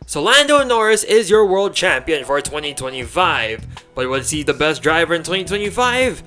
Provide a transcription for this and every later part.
So Lando Norris is your world champion for 2025, but was he the best driver in 2025?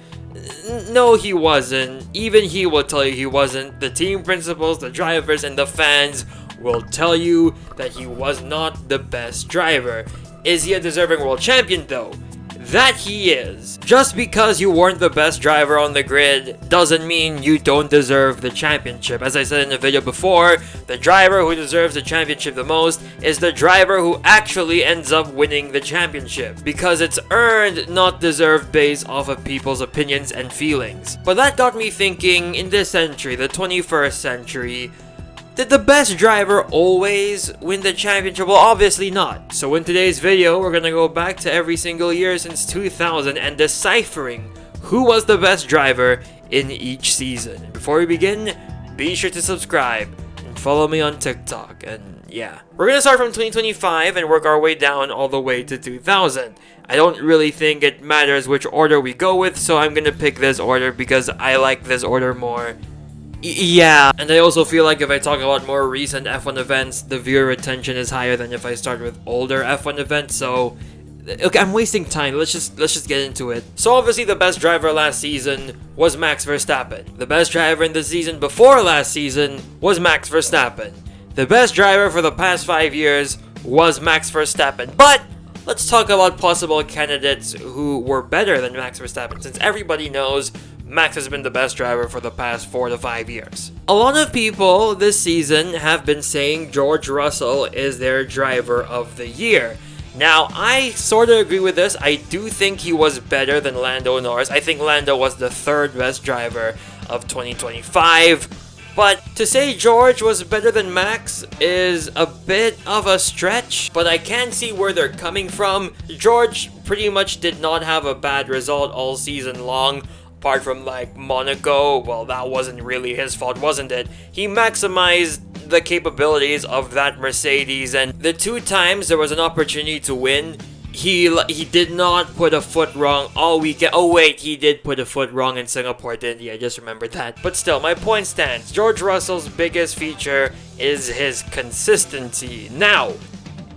No, he wasn't. Even he will tell you he wasn't. The team principals, the drivers, and the fans will tell you that he was not the best driver. Is he a deserving world champion though? That he is. Just because you weren't the best driver on the grid doesn't mean you don't deserve the championship. As I said in the video before, the driver who deserves the championship the most is the driver who actually ends up winning the championship. Because it's earned, not deserved based off of people's opinions and feelings. But that got me thinking, in this century, the 21st century, did the best driver always win the championship? Well, obviously not. So in today's video, we're gonna go back to every single year since 2000 and deciphering who was the best driver in each season. Before we begin, be sure to subscribe and follow me on TikTok. And yeah, we're gonna start from 2025 and work our way down all the way to 2000. I don't really think it matters which order we go with, so I'm gonna pick this order because I like this order more. Yeah, and I also feel like if I talk about more recent F1 events, the viewer retention is higher than if I start with older F1 events, so okay, I'm wasting time. Let's just get into it. So obviously the best driver last season was Max Verstappen. The best driver in the season before last season was Max Verstappen. The best driver for the past 5 years was Max Verstappen. But let's talk about possible candidates who were better than Max Verstappen, since everybody knows Max has been the best driver for the past 4 to 5 years. A lot of people this season have been saying George Russell is their driver of the year. Now, I sort of agree with this. I do think he was better than Lando Norris. I think Lando was the third best driver of 2025. But to say George was better than Max is a bit of a stretch, but I can see where they're coming from. George pretty much did not have a bad result all season long. Apart from like Monaco, well, that wasn't really his fault, wasn't it? He maximized the capabilities of that Mercedes, and the 2 times there was an opportunity to win, he did not put a foot wrong all weekend. Oh wait, he did put a foot wrong in Singapore, didn't he? I just remembered that. But still, my point stands. George Russell's biggest feature is his consistency. Now,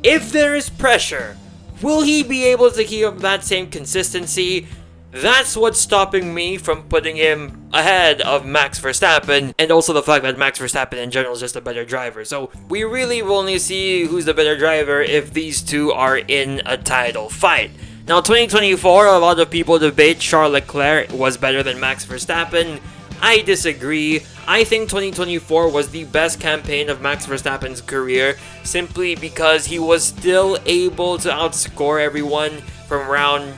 if there is pressure, will he be able to keep up that same consistency? That's what's stopping me from putting him ahead of Max Verstappen, and also the fact that Max Verstappen in general is just a better driver. So we really will only see who's the better driver if these two are in a title fight. Now 2024, a lot of people debate Charles Leclerc was better than Max Verstappen. I disagree. I think 2024 was the best campaign of Max Verstappen's career, simply because he was still able to outscore everyone from round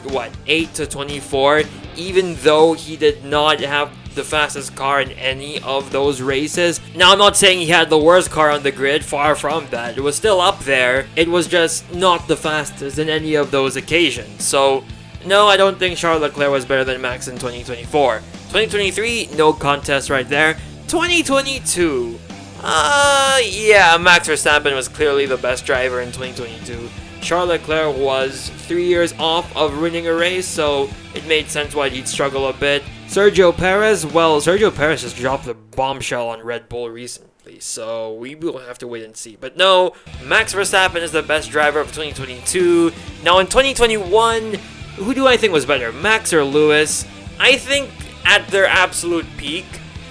8 to 24, even though he did not have the fastest car in any of those races. Now, I'm not saying he had the worst car on the grid, far from that. It was still up there. It was just not the fastest in any of those occasions. So no, I don't think Charles Leclerc was better than Max in 2024. 2023, no contest right there. 2022, yeah, Max Verstappen was clearly the best driver in 2022. Charles Leclerc was 3 years off of winning a race, so it made sense why he'd struggle a bit. Sergio Perez, well, Sergio Perez just dropped a bombshell on Red Bull recently, so we will have to wait and see. But no, Max Verstappen is the best driver of 2022. Now in 2021, who do I think was better, Max or Lewis? I think at their absolute peak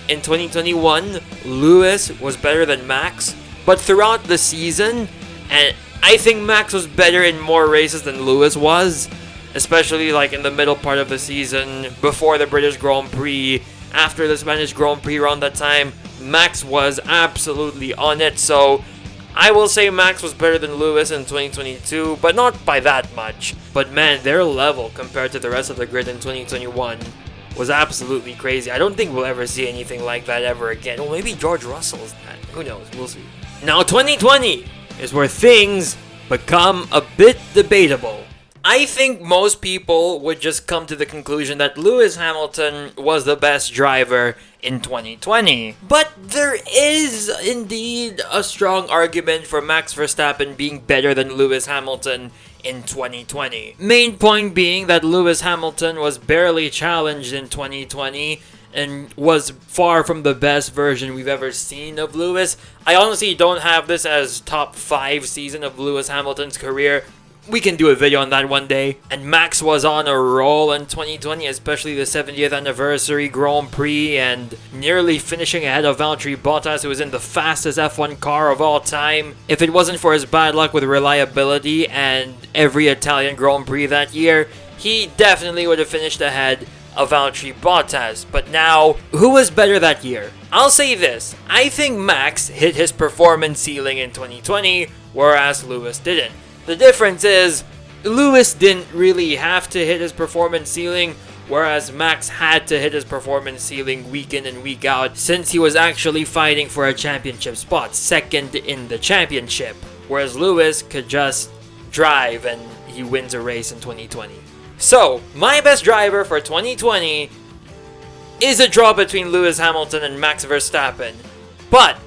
in 2021, Lewis was better than Max, but throughout the season, and I think Max was better in more races than Lewis was, especially like in the middle part of the season, before the British Grand Prix, after the Spanish Grand Prix around that time. Max was absolutely on it, so I will say Max was better than Lewis in 2022, but not by that much. But man, their level compared to the rest of the grid in 2021 was absolutely crazy. I don't think we'll ever see anything like that ever again. Well, maybe George Russell's that. Who knows? We'll see. Now 2020 is where things become a bit debatable. I think most people would just come to the conclusion that Lewis Hamilton was the best driver in 2020. But there is indeed a strong argument for Max Verstappen being better than Lewis Hamilton in 2020. Main point being that Lewis Hamilton was barely challenged in 2020, and was far from the best version we've ever seen of Lewis. I honestly don't have this as top 5 season of Lewis Hamilton's career. We can do a video on that one day. And Max was on a roll in 2020, especially the 70th anniversary Grand Prix, and nearly finishing ahead of Valtteri Bottas, who was in the fastest F1 car of all time. If it wasn't for his bad luck with reliability and every Italian Grand Prix that year, he definitely would have finished ahead of Valtteri Bottas. But now, who was better that year? I'll say this, I think Max hit his performance ceiling in 2020, whereas Lewis didn't. The difference is, Lewis didn't really have to hit his performance ceiling, whereas Max had to hit his performance ceiling week in and week out, since he was actually fighting for a championship spot, second in the championship, whereas Lewis could just drive and he wins a race in 2020. So, my best driver for 2020 is a draw between Lewis Hamilton and Max Verstappen, but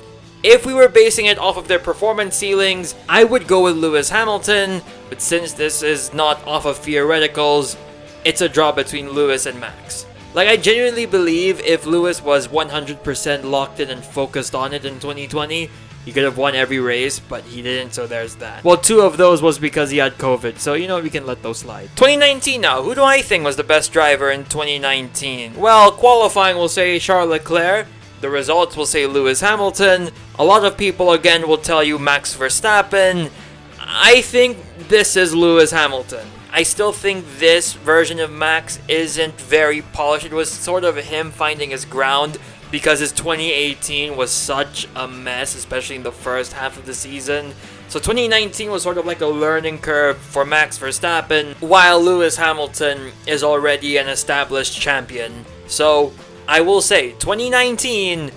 if we were basing it off of their performance ceilings, I would go with Lewis Hamilton, but since this is not off of theoreticals, it's a draw between Lewis and Max. Like, I genuinely believe if Lewis was 100% locked in and focused on it in 2020, he could have won every race, but he didn't, so there's that. Well, 2 of those was because he had COVID, so we can let those slide. 2019 now, who do I think was the best driver in 2019? Well, qualifying will say Charles Leclerc. The results will say Lewis Hamilton. A lot of people again will tell you Max Verstappen. I think this is Lewis Hamilton. I still think this version of Max isn't very polished. It was sort of him finding his ground because his 2018 was such a mess, especially in the first half of the season. So 2019 was sort of like a learning curve for Max Verstappen, while Lewis Hamilton is already an established champion. So I will say, 2019,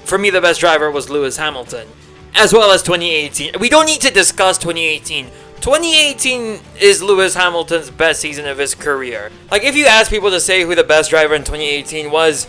for me the best driver was Lewis Hamilton, as well as 2018. We don't need to discuss 2018. 2018 is Lewis Hamilton's best season of his career. Like, if you ask people to say who the best driver in 2018 was,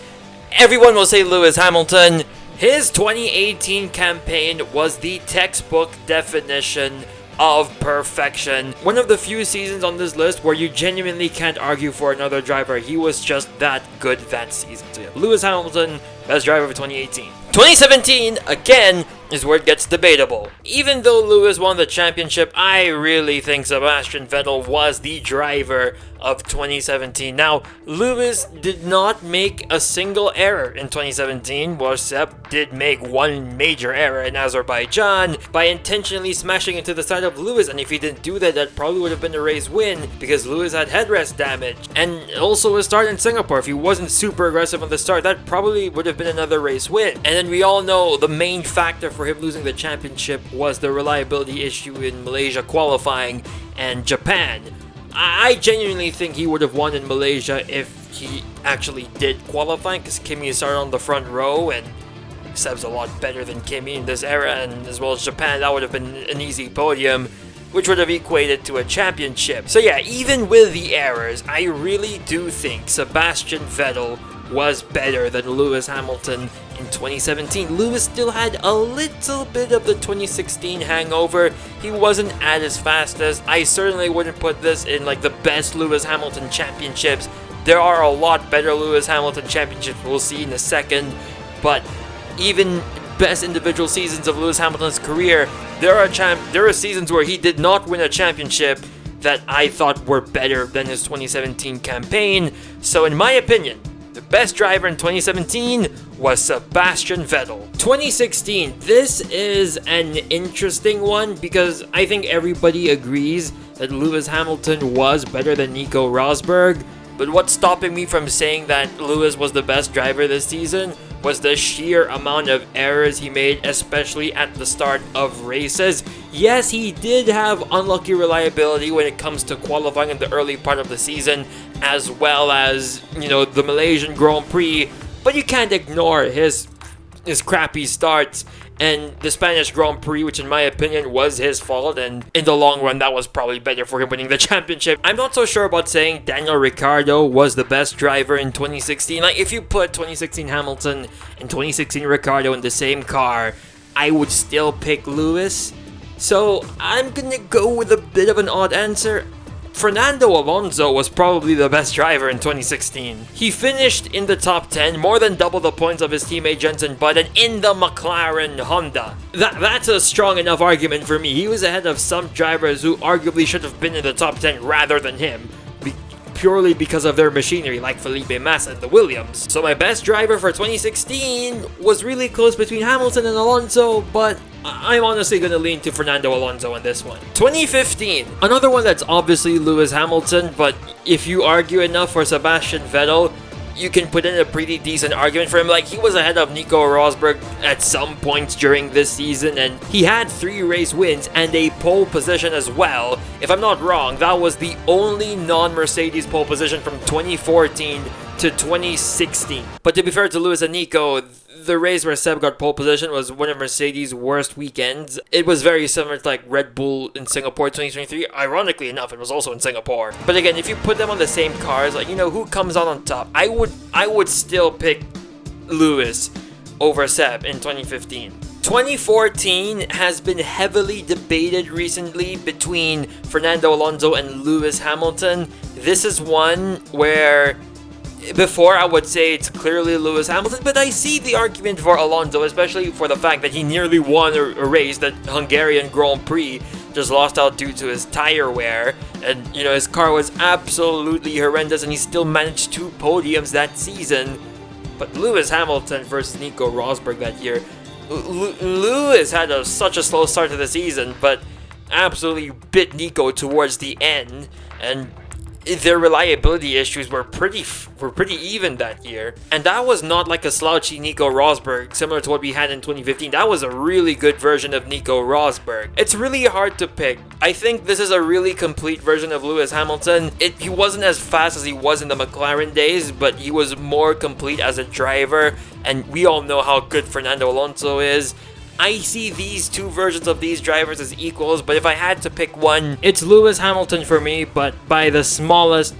everyone will say Lewis Hamilton. His 2018 campaign was the textbook definition of perfection. One of the few seasons on this list where you genuinely can't argue for another driver. He was just that good that season. So yeah, Lewis Hamilton, best driver of 2018. 2017, again, is where it gets debatable. Even though Lewis won the championship, I really think Sebastian Vettel was the driver of 2017. Now, Lewis did not make a single error in 2017, while Seb did make one major error in Azerbaijan by intentionally smashing into the side of Lewis, and if he didn't do that, that probably would have been a race win because Lewis had headrest damage. And also his start in Singapore, if he wasn't super aggressive on the start, that probably would have been another race win. And then we all know the main factor for him losing the championship was the reliability issue in Malaysia qualifying and Japan. I genuinely think he would have won in Malaysia if he actually did qualify, because Kimi started on the front row and Seb's a lot better than Kimi in this era, and as well as Japan, that would have been an easy podium, which would have equated to a championship. So yeah, even with the errors, I really do think Sebastian Vettel was better than Lewis Hamilton in 2017. Lewis still had a little bit of the 2016 hangover. He wasn't at his fastest. I certainly wouldn't put this in like the best Lewis Hamilton championships. There are a lot better Lewis Hamilton championships we'll see in a second, but even best individual seasons of Lewis Hamilton's career, there are seasons where he did not win a championship that I thought were better than his 2017 campaign. So in my opinion, the best driver in 2017 was Sebastian Vettel. 2016, this is an interesting one because I think everybody agrees that Lewis Hamilton was better than Nico Rosberg, but what's stopping me from saying that Lewis was the best driver this season was the sheer amount of errors he made, especially at the start of races. Yes, he did have unlucky reliability when it comes to qualifying in the early part of the season, as well as, the Malaysian Grand Prix, but you can't ignore his crappy starts and the Spanish Grand Prix, which in my opinion was his fault, and in the long run that was probably better for him winning the championship. I'm not so sure about saying Daniel Ricciardo was the best driver in 2016. Like, if you put 2016 Hamilton and 2016 Ricciardo in the same car, I would still pick Lewis. So I'm gonna go with a bit of an odd answer. Fernando Alonso was probably the best driver in 2016. He finished in the top 10, more than double the points of his teammate Jenson Button in the McLaren Honda. That's a strong enough argument for me. He was ahead of some drivers who arguably should have been in the top 10 rather than him, purely because of their machinery, like Felipe Massa and the Williams. So my best driver for 2016 was really close between Hamilton and Alonso, but I'm honestly going to lean to Fernando Alonso on this one. 2015, another one that's obviously Lewis Hamilton, but if you argue enough for Sebastian Vettel, you can put in a pretty decent argument for him. Like, he was ahead of Nico Rosberg at some points during this season, and he had 3 race wins and a pole position as well. If I'm not wrong, that was the only non-Mercedes pole position from 2014 to 2016. But to be fair to Lewis and Nico, the race where Seb got pole position was one of Mercedes' worst weekends. It was very similar to like Red Bull in Singapore 2023. Ironically enough, it was also in Singapore. But again, if you put them on the same cars, like, you know, who comes out on top? I would still pick Lewis over Seb in 2015. 2014 has been heavily debated recently between Fernando Alonso and Lewis Hamilton. This is one where before I would say it's clearly Lewis Hamilton, but I see the argument for Alonso, especially for the fact that he nearly won a race, that Hungarian Grand Prix, just lost out due to his tire wear, and you know, his car was absolutely horrendous and he still managed 2 podiums that season. But Lewis Hamilton versus Nico Rosberg that year, Lewis had such a slow start to the season, but absolutely bit Nico towards the end, and their reliability issues were pretty even that year. And that was not like a slouchy Nico Rosberg similar to what we had in 2015. That was a really good version of Nico Rosberg. It's really hard to pick. I think this is a really complete version of Lewis Hamilton. He wasn't as fast as he was in the McLaren days, but he was more complete as a driver, and we all know how good Fernando Alonso is. I see these 2 versions of these drivers as equals, but if I had to pick one, it's Lewis Hamilton for me, but by the smallest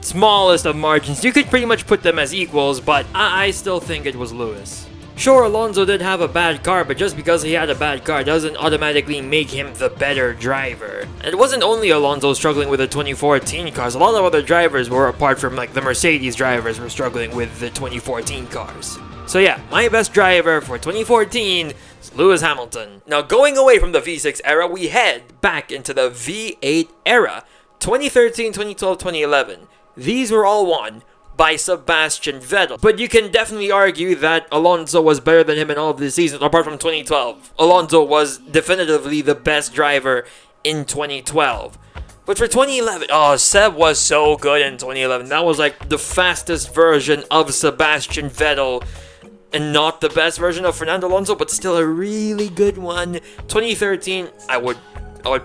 of margins. You could pretty much put them as equals, but I still think it was Lewis. Sure, Alonso did have a bad car, but just because he had a bad car doesn't automatically make him the better driver. And it wasn't only Alonso struggling with the 2014 cars, a lot of other drivers were, apart from like the Mercedes drivers, were struggling with the 2014 cars. So yeah, my best driver for 2014 is Lewis Hamilton. Now, going away from the V6 era, we head back into the V8 era. 2013, 2012, 2011. These were all won by Sebastian Vettel. But you can definitely argue that Alonso was better than him in all of the seasons, apart from 2012. Alonso was definitively the best driver in 2012. But for 2011, Seb was so good in 2011. That was like the fastest version of Sebastian Vettel, and not the best version of Fernando Alonso, but still a really good one. 2013, I would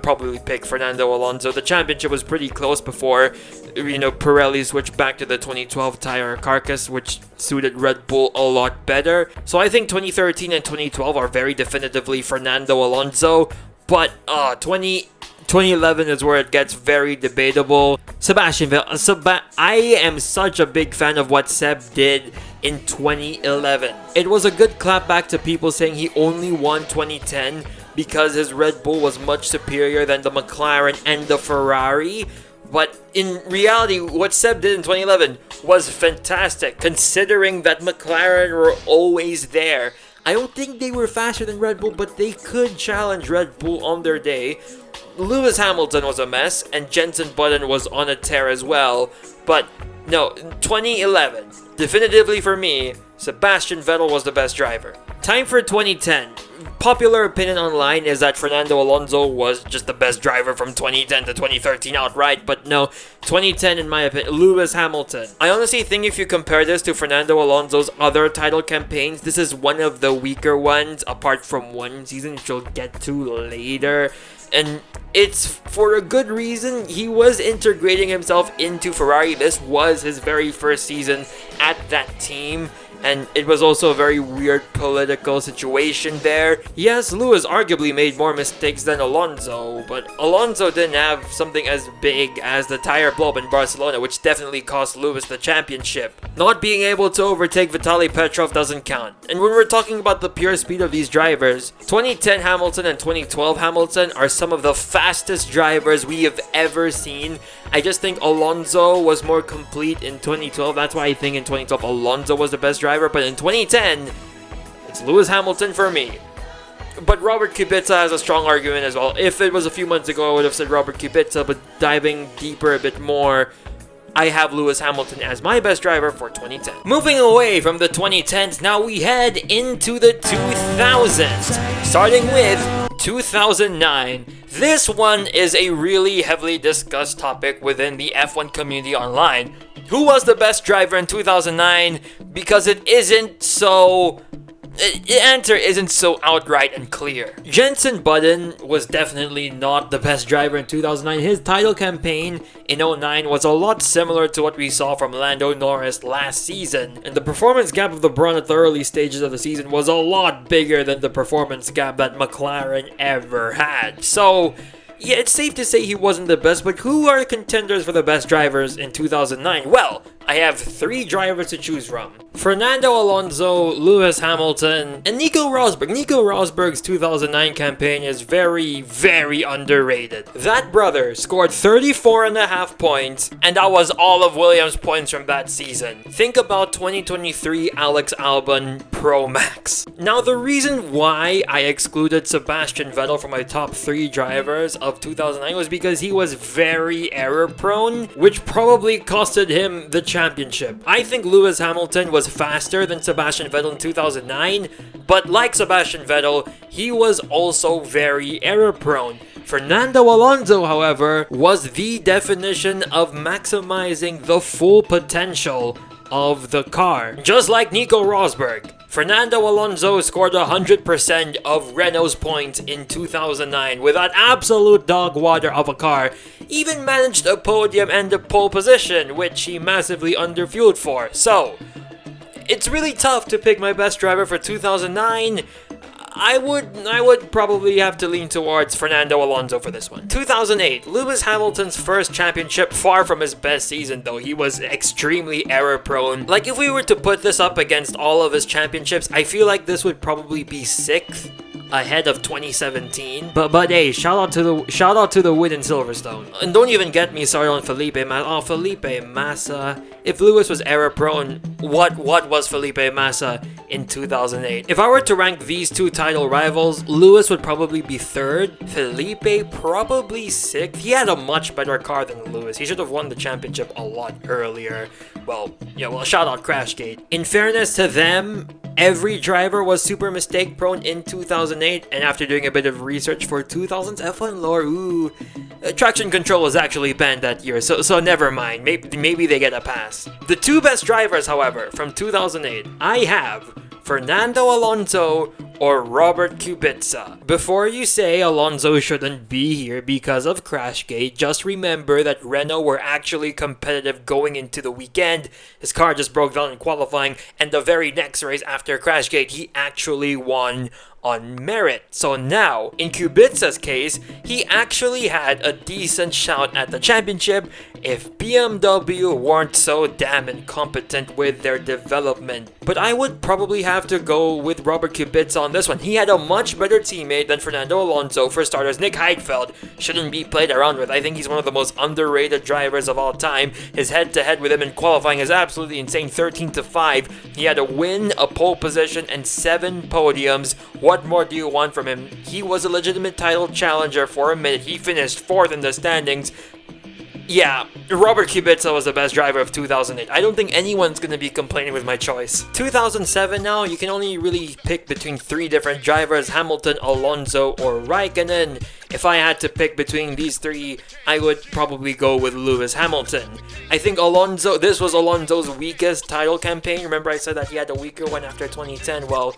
probably pick Fernando Alonso. The championship was pretty close before, you know, Pirelli switched back to the 2012 tire carcass, which suited Red Bull a lot better. So I think 2013 and 2012 are very definitively Fernando Alonso, but 2011 is where it gets very debatable. Sebastian Vettel. I am such a big fan of what Seb did in 2011. It was a good clapback to people saying he only won 2010 because his Red Bull was much superior than the McLaren and the Ferrari. But in reality, what Seb did in 2011 was fantastic, considering that McLaren were always there. I don't think they were faster than Red Bull, but they could challenge Red Bull on their day. Lewis Hamilton was a mess, and Jenson Button was on a tear as well. But no, 2011, definitively for me, Sebastian Vettel was the best driver. Time for 2010. Popular opinion online is that Fernando Alonso was just the best driver from 2010 to 2013 outright, but no, 2010 in my opinion, Lewis Hamilton. I honestly think if you compare this to Fernando Alonso's other title campaigns, this is one of the weaker ones, apart from one season which we'll get to later. And it's for a good reason. He was integrating himself into Ferrari. This was his very first season at that team. and it was also a very weird political situation there. Yes, Lewis arguably made more mistakes than Alonso, but Alonso didn't have something as big as the tire blow-up in Barcelona, which definitely cost Lewis the championship. Not being able to overtake Vitaly Petrov doesn't count. And when we're talking about the pure speed of these drivers, 2010 Hamilton and 2012 Hamilton are some of the fastest drivers we have ever seen. I just think Alonso was more complete in 2012. That's why I think in 2012 Alonso was the best driver. But in 2010, it's Lewis Hamilton for me. But Robert Kubica has a strong argument as well. If it was a few months ago, I would have said Robert Kubica. But diving deeper a bit more, I have Lewis Hamilton as my best driver for 2010. Moving away from the 2010s, now we head into the 2000s. Starting with 2009. This one is a really heavily discussed topic within the F1 community online. Who was the best driver in 2009? Because it isn't so... The answer isn't so outright and clear. Jenson Button was definitely not the best driver in 2009. His title campaign in 2009 was a lot similar to what we saw from Lando Norris last season, and the performance gap of the Brawn at the early stages of the season was a lot bigger than the performance gap that McLaren ever had. So, yeah, it's safe to say he wasn't the best, but who are contenders for the best drivers in 2009? Well, I have 3 drivers to choose from. Fernando Alonso, Lewis Hamilton, and Nico Rosberg. Nico Rosberg's 2009 campaign is very, very underrated. That brother scored 34.5 points, and that was all of Williams' points from that season. Think about 2023 Alex Albon Pro Max. Now, the reason why I excluded Sebastian Vettel from my top 3 drivers of 2009 was because he was very error prone, which probably costed him the championship. I think Lewis Hamilton was faster than Sebastian Vettel in 2009, but like Sebastian Vettel, he was also very error prone. Fernando Alonso, however, was the definition of maximizing the full potential of the car. Just like Nico Rosberg, Fernando Alonso scored 100% of Renault's points in 2009 with that absolute dog water of a car. Even managed a podium and a pole position, which he massively underfueled for. So, it's really tough to pick my best driver for 2009. I would probably have to lean towards Fernando Alonso for this one. 2008, Lewis Hamilton's first championship, far from his best season though. He was extremely error prone. Like, if we were to put this up against all of his championships, I feel like this would probably be 6th ahead of 2017. But hey, shout out to the win in Silverstone. And don't even get me started on Felipe Massa. Oh, Felipe Massa. If Lewis was error prone, what was Felipe Massa in 2008? If I were to rank these 2 title rivals, Lewis would probably be 3rd, Felipe probably 6th. He had a much better car than Lewis. He should have won the championship a lot earlier. Well, shout out Crashgate. In fairness to them, every driver was super mistake prone in 2008, and after doing a bit of research for 2000's F1 lore, traction control was actually banned that year, so never mind. Maybe they get a pass. The 2 best drivers, however, from 2008, I have Fernando Alonso or Robert Kubica. Before you say Alonso shouldn't be here because of Crashgate, just remember that Renault were actually competitive going into the weekend. His car just broke down in qualifying, and the very next race after Crashgate, he actually won on merit. So now, in Kubica's case, he actually had a decent shout at the championship if BMW weren't so damn incompetent with their development. But I would probably have to go with Robert Kubica on this one. He had a much better teammate than Fernando Alonso. For starters, Nick Heidfeld shouldn't be played around with. I think he's one of the most underrated drivers of all time. His head-to-head with him in qualifying is absolutely insane, 13-5. He had a win, a pole position, and 7 podiums. What more do you want from him? He was a legitimate title challenger for a minute. He finished 4th in the standings. Yeah, Robert Kubica was the best driver of 2008. I don't think anyone's going to be complaining with my choice. 2007 now, you can only really pick between 3 different drivers, Hamilton, Alonso, or Raikkonen. If I had to pick between these 3, I would probably go with Lewis Hamilton. I think this was Alonso's weakest title campaign. Remember I said that he had a weaker one after 2010? Well,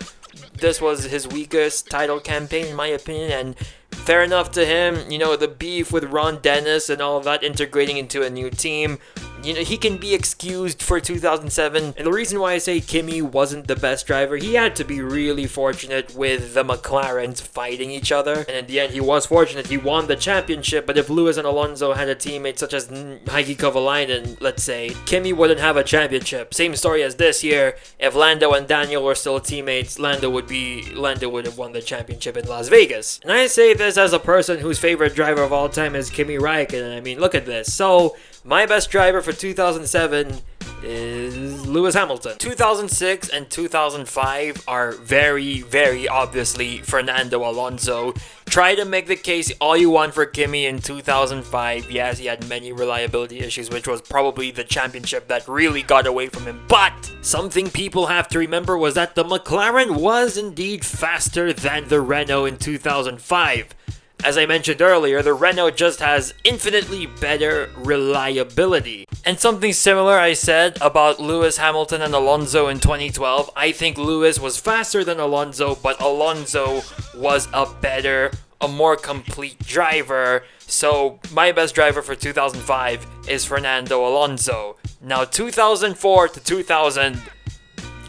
this was his weakest title campaign in my opinion, and fair enough to him. The beef with Ron Dennis and all of that integrating into a new team. he can be excused for 2007. And the reason why I say Kimi wasn't the best driver, he had to be really fortunate with the McLarens fighting each other. And in the end, he was fortunate. He won the championship. But if Lewis and Alonso had a teammate such as Heikki Kovalainen, let's say, Kimi wouldn't have a championship. Same story as this year. If Lando and Daniel were still teammates, Lando would have won the championship in Las Vegas. And I say this as a person whose favorite driver of all time is Kimi Räikkönen. I mean, look at this. So, my best driver for 2007 is Lewis Hamilton. 2006 and 2005 are very, very obviously Fernando Alonso. Try to make the case all you want for Kimi in 2005. Yes, he had many reliability issues, which was probably the championship that really got away from him. But something people have to remember was that the McLaren was indeed faster than the Renault in 2005. As I mentioned earlier, the Renault just has infinitely better reliability. And something similar I said about Lewis Hamilton and Alonso in 2012. I think Lewis was faster than Alonso, but Alonso was a more complete driver. So my best driver for 2005 is Fernando Alonso. Now 2004 to 2000...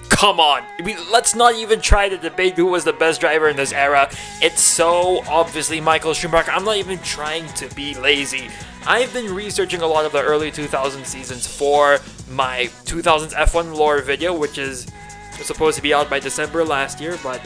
Come on. I mean, let's not even try to debate who was the best driver in this era. It's so obviously Michael Schumacher. I'm not even trying to be lazy. I've been researching a lot of the early 2000 seasons for my 2000s F1 lore video, which is supposed to be out by December last year, but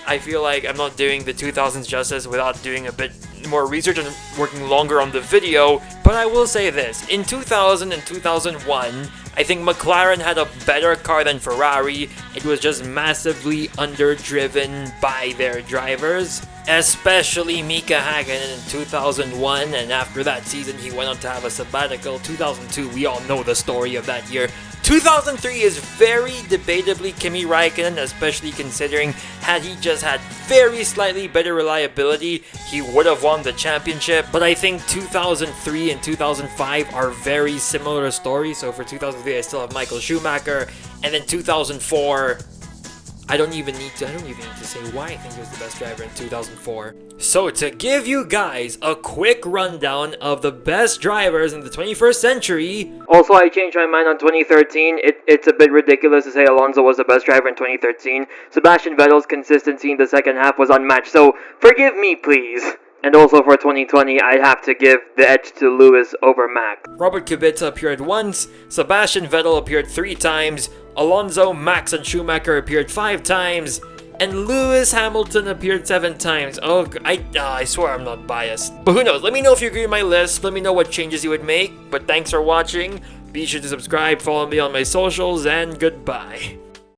I feel like I'm not doing the 2000s justice without doing a bit more research and working longer on the video. But I will say this, in 2000 and 2001, I think McLaren had a better car than Ferrari. It was just massively underdriven by their drivers, especially Mika Hakkinen in 2001, and after that season he went on to have a sabbatical. 2002, we all know the story of that year. 2003 is very debatably Kimi Räikkönen, especially considering had he just had very slightly better reliability, he would have won the championship. But I think 2003 and 2005 are very similar stories. So for 2003, I still have Michael Schumacher, and then 2004, I don't even need to say why I think he was the best driver in 2004. So to give you guys a quick rundown of the best drivers in the 21st century. Also, I changed my mind on 2013. It's a bit ridiculous to say Alonso was the best driver in 2013. Sebastian Vettel's consistency in the second half was unmatched, so forgive me please. And also for 2020, I'd have to give the edge to Lewis over Max. Robert Kubica appeared once, Sebastian Vettel appeared 3 times, Alonso, Max, and Schumacher appeared 5 times, and Lewis Hamilton appeared 7 times. Oh, I swear I'm not biased. But who knows? Let me know if you agree with my list. Let me know what changes you would make. But thanks for watching. Be sure to subscribe, follow me on my socials, and goodbye.